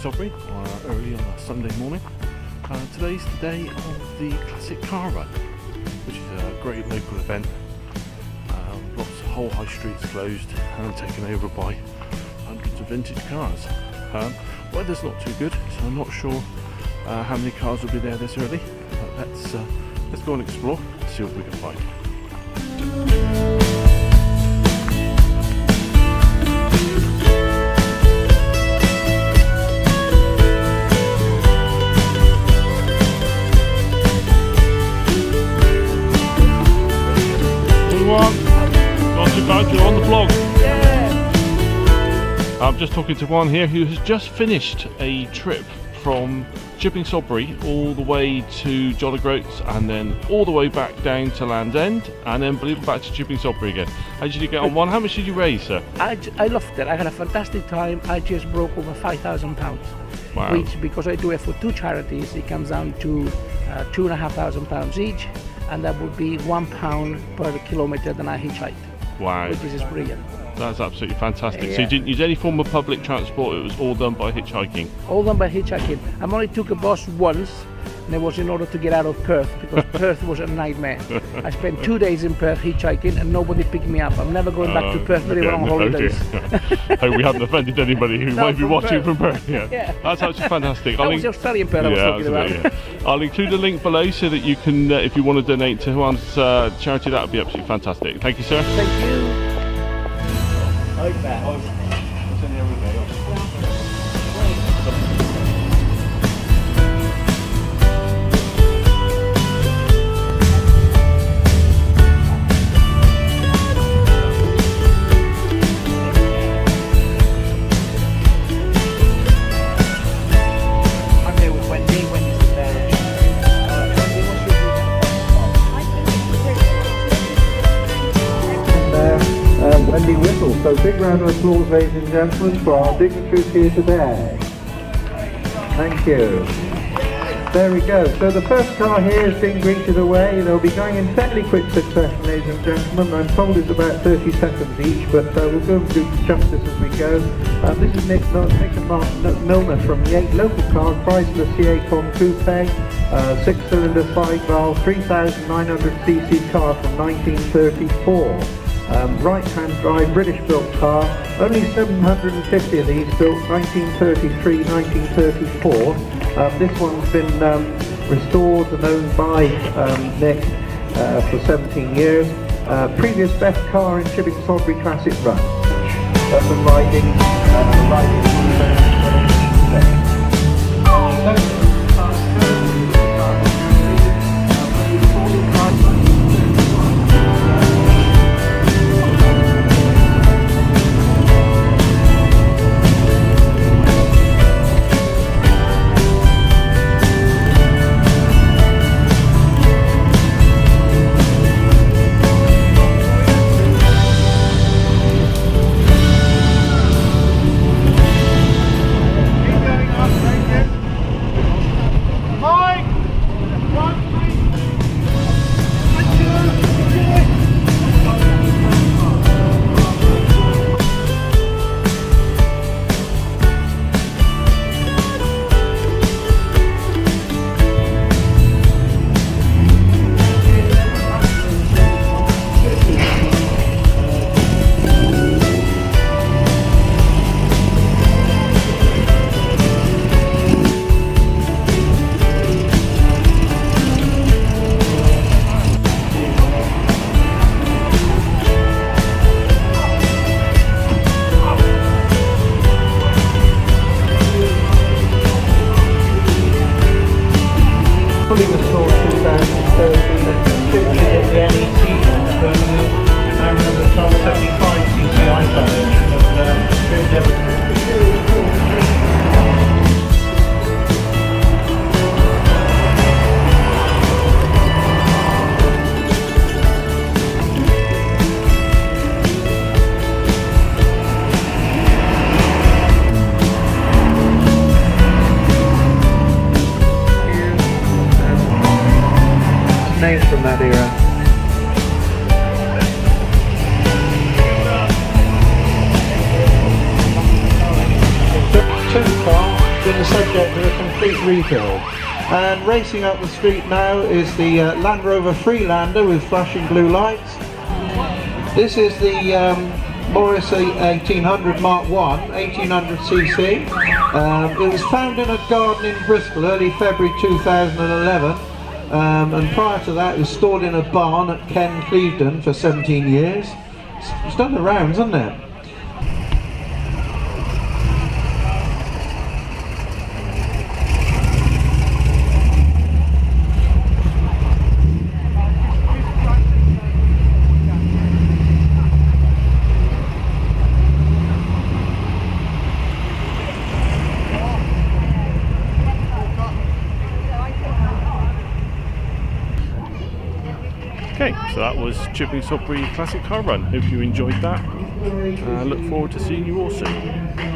Sodbury early on a Sunday morning. Today's the day of the Classic Car Run, which is a great local event. Lots of whole high streets closed and taken over by hundreds of vintage cars. Weather's not too good, so I'm not sure how many cars will be there this early. But let's go and explore and see what we can find. Not too bad, you're on the vlog. Yeah. I'm just talking to one here who has just finished a trip from shipping Sodbury all the way to Jolly Groats and then all the way back down to Land's End and then back to shipping Sodbury again. How did you get on one? How much did you raise, sir? I loved it. I had a fantastic time. I just broke over £5,000. Wow. Which, because I do it for two charities, it comes down to £2,500 each, and that would be £1 per kilometre that I hitchhiked. Wow. Which is brilliant. That's absolutely fantastic. Yeah. So you didn't use any form of public transport, it was all done by hitchhiking? All done by hitchhiking. I only took a bus once, and it was in order to get out of Perth, because Perth was a nightmare. I spent 2 days in Perth hitchhiking and nobody picked me up. I'm never going back to Perth very on holidays. Hope we haven't offended anybody who might be watching from Perth. Yeah. That's actually fantastic. That was the Australian Perth I was talking about. Yeah. I'll include a link below so that you can, if you want to donate to Juan's charity, that would be absolutely fantastic. Thank you, sir. Thank you. Wendy Whittle. So big round of applause, ladies and gentlemen, for our dignitaries here today. Thank you. There we go. So the first car here is being greeted away. They'll be going in fairly quick succession, ladies and gentlemen. I'm told it's about 30 seconds each, but we'll go and do justice as we go. This is Nick and Martin Milner from the 8 local cars, Chrysler CA-Con Coupe, 6-cylinder, 5-valve, 3,900cc car from 1934. Right-hand drive, British-built car. Only 750 of these built 1933, 1934. This one's been restored and owned by Nick for 17 years. Previous best car in shipping Sodbury Classic Run. That's the riding. Fully restored 2013 and the NEC and the top 75cc names from that era. Two cars in the subject to a complete rebuild. And racing up the street now is the Land Rover Freelander with flashing blue lights. This is the Morrissey 1800 Mark 1, 1800cc. It was found in a garden in Bristol early February 2011. And prior to that it was stored in a barn at Ken Clevedon for 17 years. It's done the rounds, hasn't it? Okay, so that was Chipping Sodbury Classic Car Run. Hope you enjoyed that. Look forward to seeing you all soon.